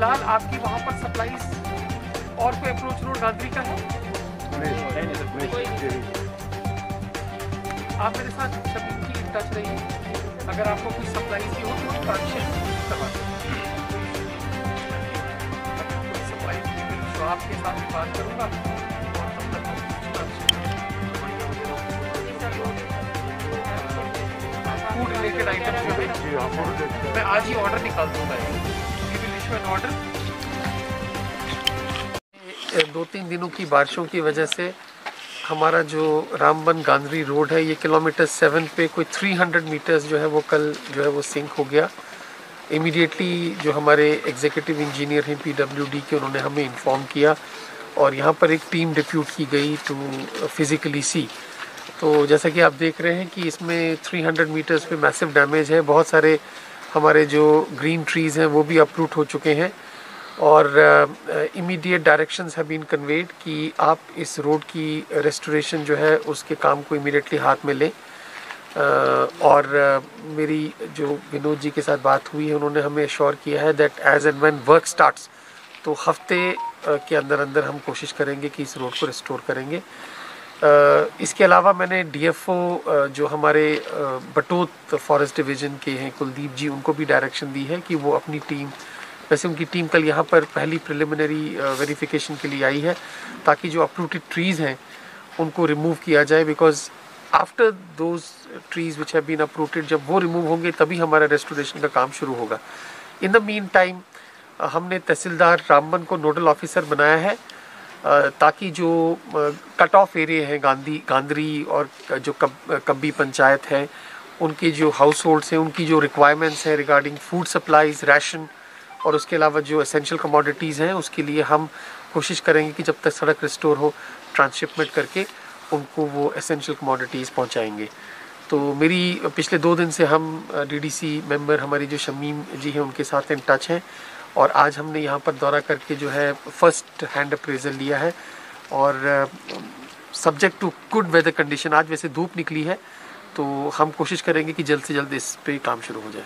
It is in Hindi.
फिलहाल आपकी वहाँ पर सप्लाईज और कोई अप्रोच रोड गांधरी का है? आप मेरे साथ सभी की टच रहिए, अगर आपको कोई सप्लाई की हो तो ट्रांसफर करवा सकते हैं। सप्लाई तो आपके साथ भी बात करूँगा और तब तक फूड रिलेटेड आइटम मैं आज ही ऑर्डर निकाल दूँगा। ऑर्डर 2-3 दिनों की बारिशों की वजह से हमारा जो रामबन गांधरी रोड है, ये किलोमीटर 7 पे कोई 300 मीटर्स जो है वो कल जो है वो सिंक हो गया। इमीडिएटली जो हमारे एग्जीक्यूटिव इंजीनियर हैं PWD के, उन्होंने हमें इन्फॉर्म किया और यहाँ पर एक टीम डिप्यूट की गई टू फिज़िकली सी। तो जैसा कि आप देख रहे हैं कि इसमें 300 मीटर्स पे मैसिव डैमेज है। बहुत सारे हमारे जो ग्रीन ट्रीज़ हैं वो भी अपरूट हो चुके हैं और immediate directions have been conveyed कि आप इस रोड की रेस्टोरेशन जो है उसके काम को इमीडिएटली हाथ में लें। और मेरी जो विनोद जी के साथ बात हुई है, उन्होंने हमें एश्योर किया है that as and when work starts तो हफ्ते के अंदर अंदर हम कोशिश करेंगे कि इस रोड को रिस्टोर करेंगे। इसके अलावा मैंने DFO जो हमारे बटोत फॉरेस्ट डिवीज़न के हैं कुलदीप जी, उनको भी डायरेक्शन दी है कि वो अपनी टीम, वैसे उनकी टीम कल यहाँ पर पहली प्रिलिमिनरी वेरिफिकेशन के लिए आई है ताकि जो अपरूटेड ट्रीज़ हैं उनको रिमूव किया जाए, because after those trees which have been uprooted, जब वो रिमूव होंगे तभी हमारा रेस्टोरेशन का काम शुरू होगा। इन द मीन टाइम हमने तहसीलदार रामबन को नोडल ऑफिसर बनाया है ताकि जो कट ऑफ एरिया हैं गांधरी और जो कब्बी पंचायत है, उनके जो हाउस होल्ड्स हैं, उनकी जो रिक्वायरमेंट्स हैं रिगार्डिंग फूड सप्लाईज, राशन और उसके अलावा जो एसेंशियल कमोडिटीज़ हैं, उसके लिए हम कोशिश करेंगे कि जब तक सड़क रिस्टोर हो ट्रांसशिपमेंट करके उनको वो एसेंशियल कमोडिटीज़ पहुंचाएंगे। तो मेरी पिछले 2 दिन से हम DDC मेंबर हमारी जो शमीम जी हैं उनके साथ इन टच हैं और आज हमने यहाँ पर दौरा करके जो है फर्स्ट हैंड अप्रेजल लिया है और subject to good weather condition, आज वैसे धूप निकली है तो हम कोशिश करेंगे कि जल्द से जल्द इस पे काम शुरू हो जाए।